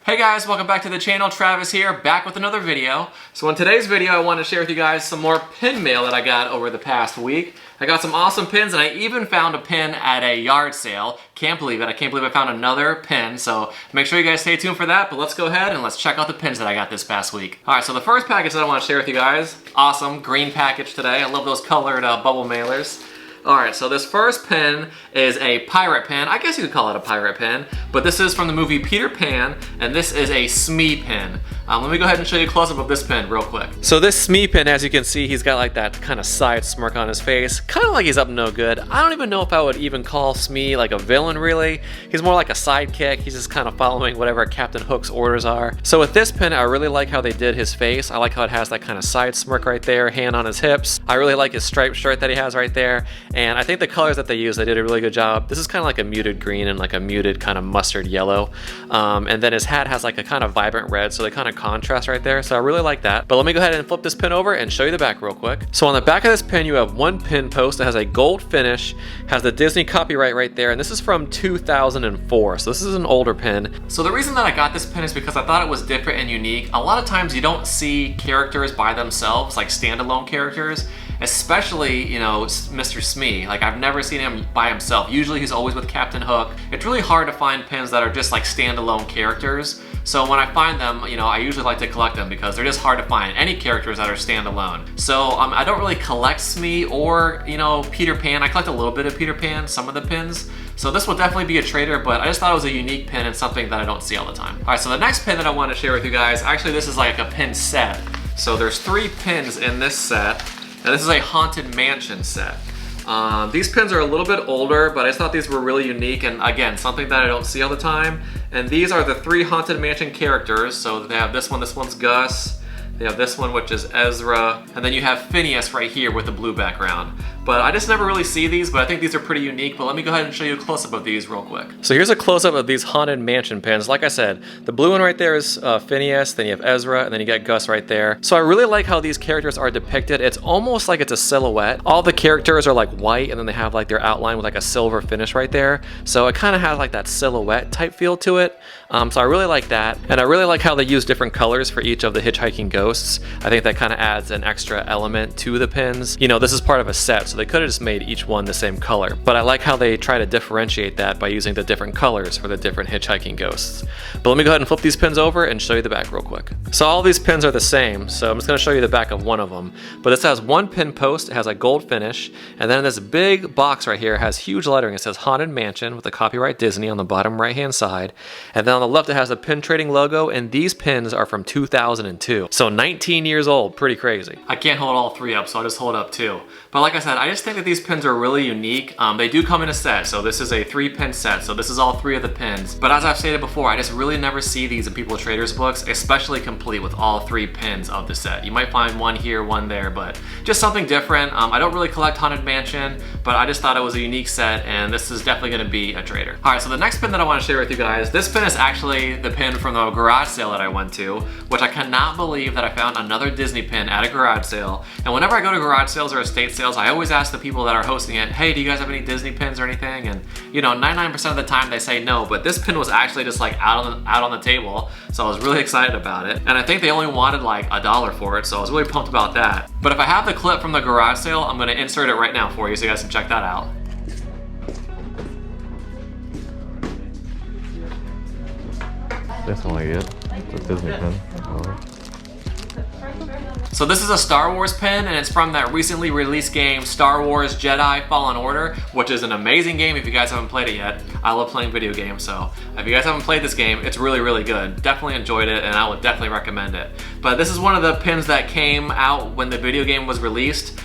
Hey guys, welcome back to the channel. Travis here, back with another video. So in today's video, I want to share with you guys some more pin mail that I got over the past week. I got some awesome pins, and I even found a pin at a yard sale. Can't believe it. I can't believe I found another pin, so make sure you guys stay tuned for that, but let's go ahead and let's check out the pins that I got this past week. Alright, so the first package that I want to share with you guys, awesome, green package today. I love those colored bubble mailers. Alright, so this first pin is a pirate pin. I guess you could call it a pirate pin, but this is from the movie Peter Pan, and this is a Smee pin. Let me go ahead and show you a close-up of this pin real quick. So this Smee pin, as you can see, he's got like that kind of side smirk on his face, kind of like he's up to no good. I don't even know if I would even call Smee like a villain, really. He's more like a sidekick. He's just kind of following whatever Captain Hook's orders are. So with this pin, I really like how they did his face. I like how it has that kind of side smirk right there, hand on his hips. I really like his striped shirt that he has right there. And I think the colors that they used, they did a really good job. This is kind of like a muted green and like a muted kind of mustard yellow. And then his hat has like a kind of vibrant red, so they kind of contrast right there. So I really like that. But let me go ahead and flip this pin over and show you the back real quick. So on the back of this pin, you have one pin post that has a gold finish, has the Disney copyright right there, and this is from 2004. So this is an older pin. So the reason that I got this pin is because I thought it was different and unique. A lot of times you don't see characters by themselves, like standalone characters. Especially, you know, Mr. Smee. Like, I've never seen him by himself. Usually he's always with Captain Hook. It's really hard to find pins that are just like standalone characters. So when I find them, you know, I usually like to collect them because they're just hard to find. Any characters that are standalone. So I don't really collect Smee or, you know, Peter Pan. I collect a little bit of Peter Pan, some of the pins. So this will definitely be a trader, but I just thought it was a unique pin and something that I don't see all the time. All right, so the next pin that I want to share with you guys, actually this is like a pin set. So there's 3 pins in this set. And this is a Haunted Mansion set. These pins are a little bit older, but I just thought these were really unique and again, something that I don't see all the time. And these are the 3 Haunted Mansion characters. So they have this one's Gus. They have this one, which is Ezra. And then you have Phineas right here with the blue background. But I just never really see these, but I think these are pretty unique. But let me go ahead and show you a close-up of these real quick. So here's a close-up of these Haunted Mansion pins. Like I said, the blue one right there is Phineas, then you have Ezra, and then you got Gus right there. So I really like how these characters are depicted. It's almost like it's a silhouette. All the characters are like white, and then they have like their outline with like a silver finish right there. So it kind of has like that silhouette type feel to it. So I really like that. And I really like how they use different colors for each of the hitchhiking ghosts. I think that kind of adds an extra element to the pins. You know, this is part of a set, so they could have just made each one the same color. But I like how they try to differentiate that by using the different colors for the different hitchhiking ghosts. But let me go ahead and flip these pins over and show you the back real quick. So all these pins are the same, so I'm just going to show you the back of one of them. But this has one pin post, it has a gold finish, and then this big box right here has huge lettering. It says Haunted Mansion with the copyright Disney on the bottom right hand side. And then on the left it has a pin trading logo, and these pins are from 2002. So 19 years old, pretty crazy. I can't hold all 3 up, so I'll just hold up 2. But like I said, I just think that these pins are really unique. They do come in a set, so this is a 3-pin set, so this is all 3 of the pins. But as I've stated before, I just really never see these in People Traders books, especially complete with all 3 pins of the set. You might find one here, one there, but just something different. I don't really collect Haunted Mansion, but I just thought it was a unique set, and this is definitely gonna be a trader. All right, so the next pin that I wanna share with you guys, this pin is actually the pin from the garage sale that I went to, which I cannot believe that I found another Disney pin at a garage sale. And whenever I go to garage sales or estate sales, I always ask the people that are hosting it, hey, do you guys have any Disney pins or anything? And you know, 99% of the time they say no, but this pin was actually just like out on the table, so I was really excited about it. And I think they only wanted like $1 for it, so I was really pumped about that. But if I have the clip from the garage sale, I'm gonna insert it right now for you so you guys can check that out. Definitely good. It's a Disney pin. So this is a Star Wars pin, and it's from that recently released game Star Wars Jedi Fallen Order, which is an amazing game if you guys haven't played it yet. I love playing video games, so if you guys haven't played this game, it's really, really good. Definitely enjoyed it, and I would definitely recommend it. But this is one of the pins that came out when the video game was released.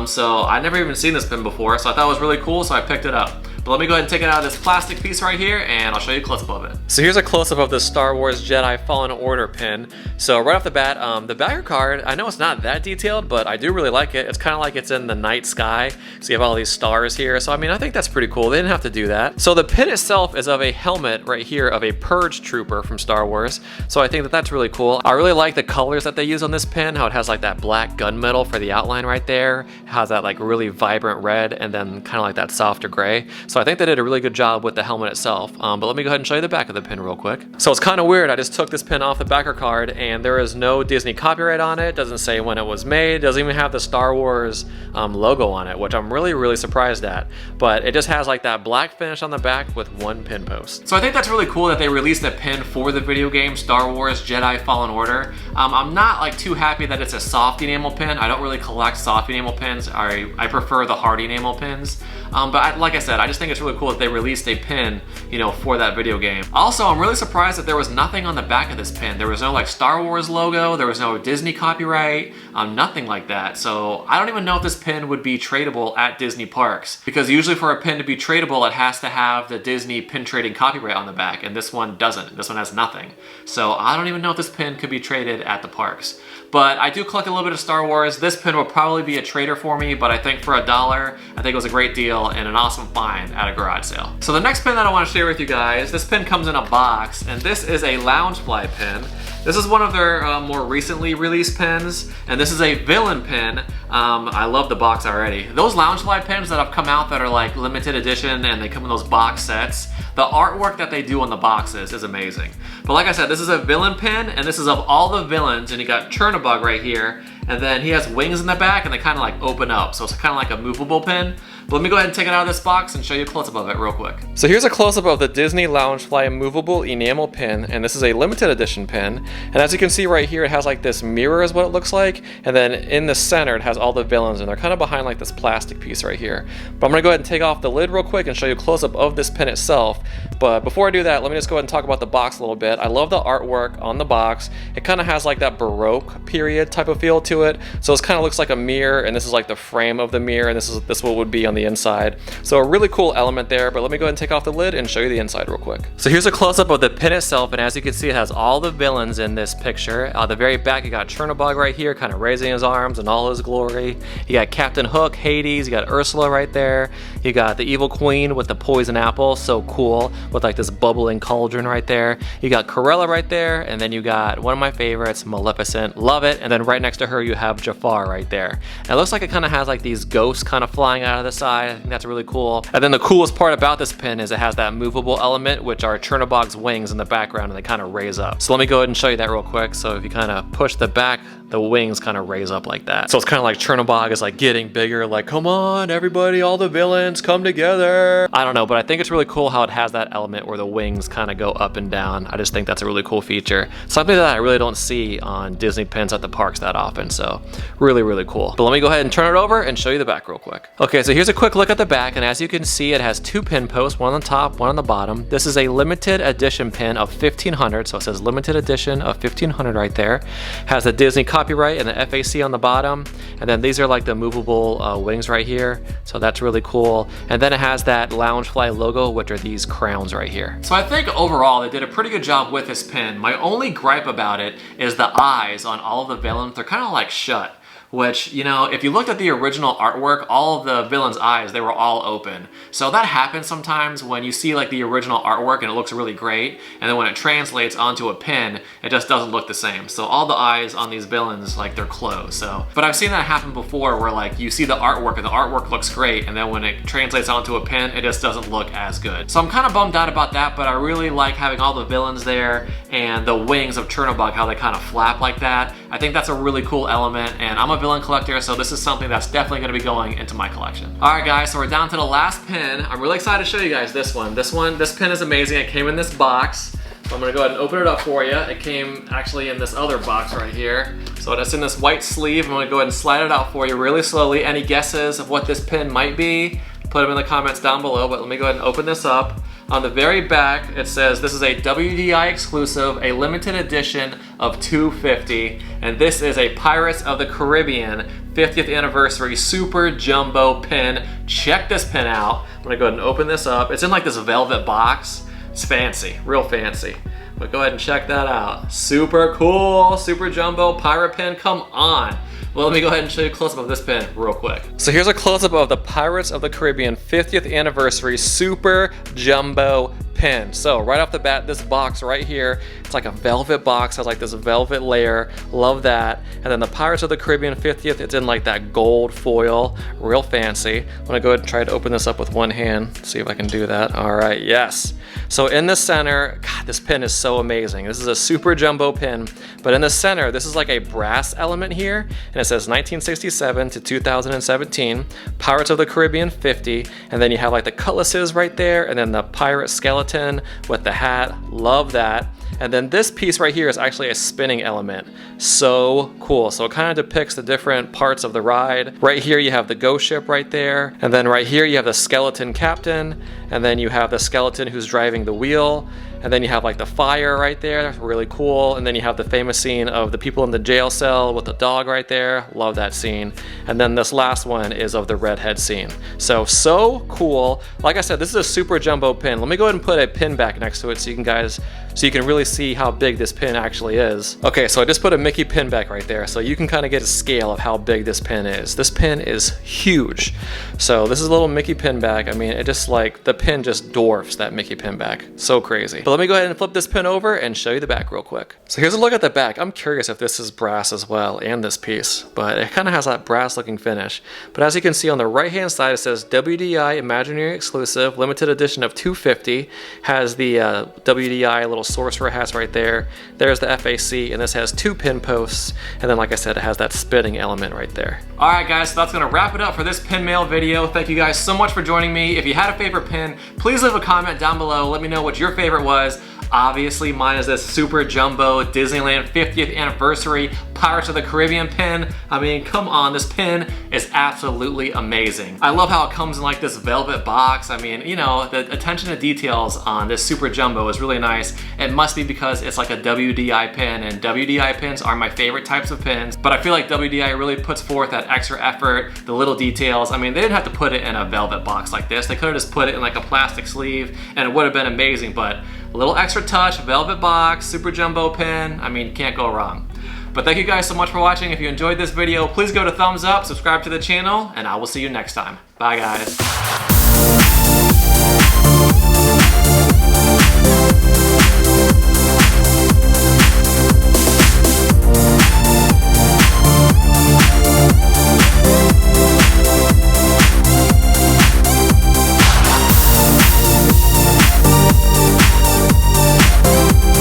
So I never even seen this pin before, so I thought it was really cool, so I picked it up. But let me go ahead and take it out of this plastic piece right here, and I'll show you a close-up of it. So here's a close-up of the Star Wars Jedi Fallen Order pin. So right off the bat, the backer card, I know it's not that detailed, but I do really like it. It's kind of like it's in the night sky. So you have all these stars here. So I mean, I think that's pretty cool. They didn't have to do that. So the pin itself is of a helmet right here of a Purge Trooper from Star Wars. So I think that that's really cool. I really like the colors that they use on this pin, how it has like that black gunmetal for the outline right there. It has that like really vibrant red and then kind of like that softer gray. So So I think they did a really good job with the helmet itself. But let me go ahead and show you the back of the pin real quick. So it's kind of weird. I just took this pin off the backer card and there is no Disney copyright on it. Doesn't say when it was made. Doesn't even have the Star Wars logo on it, which I'm really surprised at. But it just has like that black finish on the back with one pin post. So I think that's really cool that they released a pin for the video game Star Wars Jedi Fallen Order. I'm not like too happy that it's a soft enamel pin. I don't really collect soft enamel pins. I prefer the hard enamel pins. But like I said, I just think it's really cool that they released a pin, you know, for that video game. Also, I'm really surprised that there was nothing on the back of this pin. There was no like Star Wars logo, there was no Disney copyright, nothing like that. So I don't even know if this pin would be tradable at Disney parks, because usually for a pin to be tradable, it has to have the Disney pin trading copyright on the back, and this one doesn't. This one has nothing. So I don't even know if this pin could be traded at the parks. But I do collect a little bit of Star Wars. This pin will probably be a trader for me, but I think for $1, I think it was a great deal and an awesome find at a garage sale. So the next pin that I want to share with you guys, this pin comes in a box, and this is a Loungefly pin. This is one of their more recently released pins, and this is a villain pin. I love the box already. Those Loungefly pins that have come out that are like limited edition and they come in those box sets, the artwork that they do on the boxes is amazing. But like I said, this is a villain pin, and this is of all the villains, and you got Chernabog right here, and then he has wings in the back and they kind of like open up, so it's kind of like a movable pin. But let me go ahead and take it out of this box and show you a close-up of it real quick. So here's a close-up of the Disney Loungefly movable enamel pin, and this is a limited edition pin. And as you can see right here, it has like this mirror is what it looks like, and then in the center it has all the villains, and they're kind of behind like this plastic piece right here. But I'm gonna go ahead and take off the lid real quick and show you a close-up of this pin itself. But before I do that, let me just go ahead and talk about the box a little bit. I love the artwork on the box. It kind of has like that Baroque period type of feel to it. So it kind of looks like a mirror, and this is like the frame of the mirror, and this is what would be on the inside. So a really cool element there, but let me go ahead and take off the lid and show you the inside real quick. So here's a close-up of the pin itself, and as you can see, it has all the villains in this picture. The very back, you got Chernabog right here, kind of raising his arms in all his glory. You got Captain Hook, Hades, you got Ursula right there. You got the Evil Queen with the poison apple, so cool, with like this bubbling cauldron right there. You got Corella right there, and then you got one of my favorites, Maleficent, love it. And then right next to her, you have Jafar right there. And it looks like it kind of has like these ghosts kind of flying out of the side. I think that's really cool. And then the coolest part about this pin is it has that movable element, which are Chernabog's wings in the background, and they kind of raise up. So let me go ahead and show you that real quick. So if you kind of push the back, the wings kind of raise up like that. So it's kind of like Chernabog is like getting bigger, like, come on, everybody, all the villains come together. I don't know, but I think it's really cool how it has that element where the wings kind of go up and down. I just think that's a really cool feature. Something that I really don't see on Disney pins at the parks that often, so really cool. But let me go ahead and turn it over and show you the back real quick. Okay, so here's a quick look at the back, and as you can see, it has two pin posts, one on the top, one on the bottom. This is a limited edition pin of 1500, so it says limited edition of 1500 right there. Has the Disney copyright and the FAC on the bottom, and then these are like the movable wings right here, so that's really cool. And then it has that Loungefly logo, which are these crowns right here. So I think overall they did a pretty good job with this pin. My only gripe about it is the eyes on all of the villains. They're kind of like shut. Which, you know, if you looked at the original artwork, all of the villains' eyes, they were all open. So that happens sometimes when you see like the original artwork and it looks really great, and then when it translates onto a pin, it just doesn't look the same. So all the eyes on these villains, like, they're closed. So, but I've seen that happen before where like you see the artwork and the artwork looks great, and then when it translates onto a pin, it just doesn't look as good. So I'm kind of bummed out about that, but I really like having all the villains there and the wings of Chernabog, how they kind of flap like that. I think that's a really cool element, and I'm a villain collector, so this is something that's definitely going to be going into my collection. Alright guys, so we're down to the last pin. I'm really excited to show you guys this one. This pin is amazing. It came in this box. So I'm going to go ahead and open it up for you. It came actually in this other box right here. So it's in this white sleeve. I'm going to go ahead and slide it out for you really slowly. Any guesses of what this pin might be? Put them in the comments down below, but let me go ahead and open this up. On the very back, it says this is a WDI exclusive, a limited edition of 250, and this is a Pirates of the Caribbean 50th anniversary super jumbo pin. Check this pin out. I'm gonna go ahead and open this up. It's in like this velvet box. It's fancy, real fancy. But go ahead and check that out. Super cool, super jumbo pirate pin, come on. Well, let me go ahead and show you a close-up of this pin real quick. So here's a close-up of the Pirates of the Caribbean 50th anniversary super jumbo pin. So right off the bat, this box right here, it's like a velvet box, has like this velvet layer. Love that. And then the Pirates of the Caribbean 50th, it's in like that gold foil, real fancy. I'm gonna go ahead and try to open this up with one hand, see if I can do that. All right, yes. So in the center, God, this pin is so amazing. This is a super jumbo pin, but in the center, this is like a brass element here, and it says 1967 to 2017, Pirates of the Caribbean 50, and then you have like the cutlasses right there, and then the pirate skeleton with the hat. Love that. And then this piece right here is actually a spinning element. So cool. So it kind of depicts the different parts of the ride. Right here you have the ghost ship right there. And then right here you have the skeleton captain. And then you have the skeleton who's driving the wheel. And then you have like the fire right there, that's really cool. And then you have the famous scene of the people in the jail cell with the dog right there. Love that scene. And then this last one is of the redhead scene. So cool. Like I said, this is a super jumbo pin. Let me go ahead and put a pin back next to it so you can really see how big this pin actually is. Okay, so I just put a Mickey pin back right there so you can kind of get a scale of how big this pin is. This pin is huge. So this is a little Mickey pin back. I mean, it just like, the pin just dwarfs that Mickey pin back. So crazy. But let me go ahead and flip this pin over and show you the back real quick. So here's a look at the back. I'm curious if this is brass as well, and this piece, but it kind of has that brass looking finish. But as you can see on the right hand side, it says WDI Imaginary Exclusive, limited edition of 250. Has the WDI little sorcerer hats right there. There's the FAC, and this has 2 pin posts. And then like I said, it has that spinning element right there. All right guys, so that's gonna wrap it up for this pin mail video. Thank you guys so much for joining me. If you had a favorite pin, please leave a comment down below. Let me know what your favorite was. Obviously mine is this super jumbo Disneyland 50th anniversary Pirates of the Caribbean pin. I mean, come on, this pin is absolutely amazing. I love how it comes in like this velvet box. I mean, you know, the attention to details on this super jumbo is really nice. It must be because it's like a WDI pin, and WDI pins are my favorite types of pins, but I feel like WDI really puts forth that extra effort, the little details. I mean, they didn't have to put it in a velvet box like this. They could have just put it in like a plastic sleeve and it would have been amazing, but a little extra touch, velvet box, super jumbo pin. I mean, can't go wrong. But thank you guys so much for watching. If you enjoyed this video, please go to thumbs up, subscribe to the channel, and I will see you next time. Bye guys.